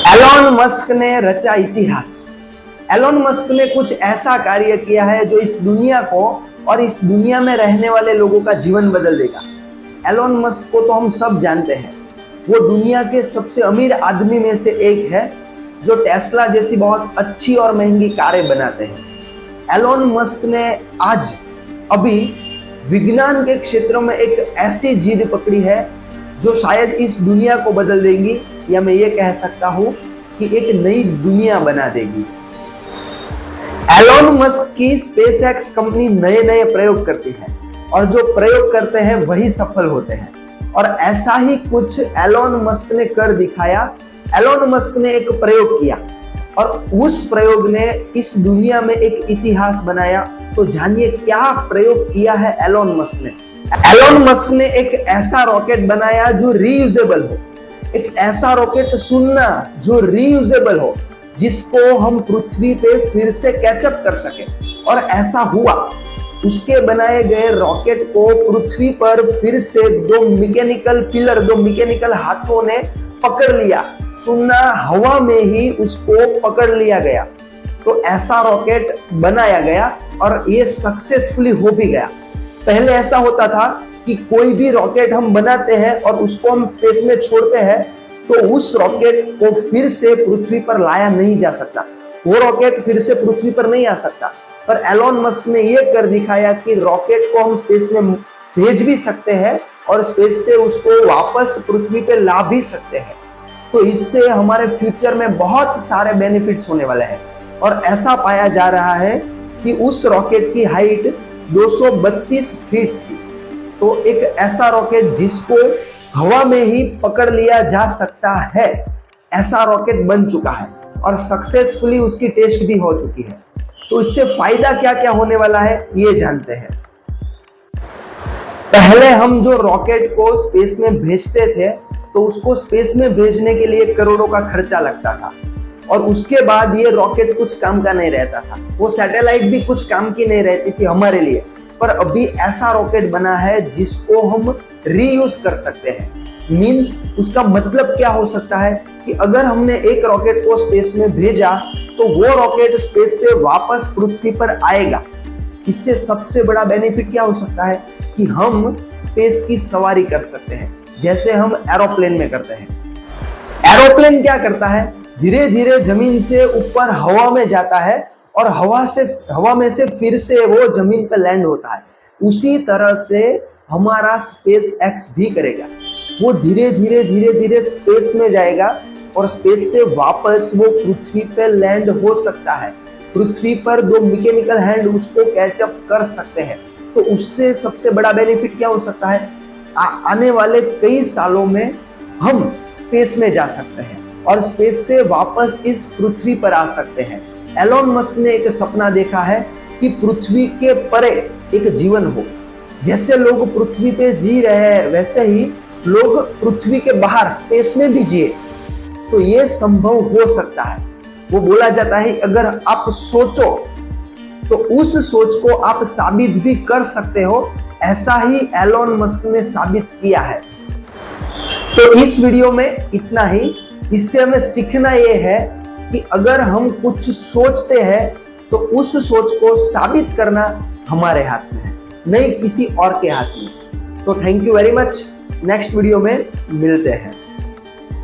Elon Musk ने रचा इतिहास। एलोन मस्क ने कुछ ऐसा कार्य किया है जो इस दुनिया को और इस दुनिया में रहने वाले लोगों का जीवन बदल देगा। एलोन मस्क को तो हम सब जानते हैं, वो दुनिया के सबसे अमीर आदमी में से एक है जो टेस्ला जैसी बहुत अच्छी और महंगी कारें बनाते हैं। एलोन मस्क ने आज अभी विज्ञान के क्षेत्र में एक ऐसी जिद पकड़ी है जो शायद इस दुनिया को बदल देगी, या मैं ये कह सकता हूं कि एक नई दुनिया बना देगी। एलोन मस्क की स्पेसएक्स कंपनी नए नए प्रयोग करती है और जो प्रयोग करते हैं वही सफल होते हैं, और ऐसा ही कुछ एलोन मस्क ने कर दिखाया। एलोन मस्क ने एक प्रयोग किया और उस प्रयोग ने इस दुनिया में एक इतिहास बनाया। तो जानिए क्या प्रयोग किया है एलोन मस्क ने। एलोन मस्क ने एक ऐसा रॉकेट बनाया जो रीयूजेबल हो, एक ऐसा रॉकेट सुनना जो रीयूजेबल हो, जिसको हम पृथ्वी पे फिर से कैचअप कर सके। और ऐसा हुआ, उसके बनाए गए रॉकेट को पृथ्वी पर फिर से दो मैकेनिकल हाथों ने पकड़ लिया। सुनना, हवा में ही उसको पकड़ लिया गया। तो ऐसा रॉकेट बनाया गया और ये सक्सेसफुली हो भी गया। पहले ऐसा होता था कि कोई भी रॉकेट हम बनाते हैं और उसको हम स्पेस में छोड़ते हैं तो उस रॉकेट को फिर से पृथ्वी पर लाया नहीं जा सकता, वो रॉकेट फिर से पृथ्वी पर नहीं आ सकता। पर एलोन मस्क ने ये कर दिखाया कि रॉकेट को हम स्पेस में भेज भी सकते हैं और स्पेस से उसको वापस पृथ्वी पे ला भी सकते हैं। तो इससे हमारे फ्यूचर में बहुत सारे बेनिफिट्स होने वाले हैं। और ऐसा पाया जा रहा है कि उस रॉकेट की हाइट 232 फीट थी। तो एक ऐसा रॉकेट जिसको हवा में ही पकड़ लिया जा सकता है, ऐसा रॉकेट बन चुका है और सक्सेसफुली उसकी टेस्ट भी हो चुकी है। तो इससे फायदा क्या क्या होने वाला है ये जानते हैं। पहले हम जो रॉकेट को स्पेस में भेजते थे तो उसको स्पेस में भेजने के लिए करोड़ों का खर्चा लगता था, और उसके बाद ये रॉकेट कुछ काम का नहीं रहता था, वो सैटेलाइट भी कुछ काम की नहीं रहती थी हमारे लिए। पर अभी ऐसा रॉकेट बना है जिसको हम रीयूज कर सकते हैं। मींस उसका मतलब क्या हो सकता है कि अगर हमने एक रॉकेट को स्पेस में भेजा तो वो रॉकेट स्पेस से वापस पृथ्वी पर आएगा। इससे सबसे बड़ा बेनिफिट क्या हो सकता है कि हम स्पेस की सवारी कर सकते हैं, जैसे हम एरोप्लेन में करते हैं। एरोप्लेन क्या करता है, धीरे धीरे जमीन से ऊपर हवा में जाता है और हवा में से फिर से वो जमीन पर लैंड होता है। उसी तरह से हमारा स्पेस एक्स भी करेगा। वो धीरे धीरे स्पेस में जाएगा और स्पेस से वापस वो पृथ्वी पे लैंड हो सकता है। पृथ्वी पर दो मैकेनिकल हैंड उसको कैचअप कर सकते हैं। तो उससे सबसे बड़ा बेनिफिट क्या हो सकता है, आने वाले कई सालों में हम स्पेस में जा सकते हैं और स्पेस से वापस इस पृथ्वी पर आ सकते हैं। एलोन मस्क ने एक सपना देखा है कि पृथ्वी के परे एक जीवन हो। जैसे लोग पृथ्वी पे जी रहे हैं वैसे ही लोग पृथ्वी के बाहर स्पेस में भी जिए। तो ये संभव हो सकता है। वो बोला जाता है अगर आप सोचो तो उस सोच को आप साबित भी कर सकते हो। ऐसा ही एलोन मस्क ने साबित किया है। तो इस वीडियो में इतना ही। इससे हमें सीखना यह है कि अगर हम कुछ सोचते हैं तो उस सोच को साबित करना हमारे हाथ में है, नहीं किसी और के हाथ में। तो thank you very much. Next video में मिलते हैं।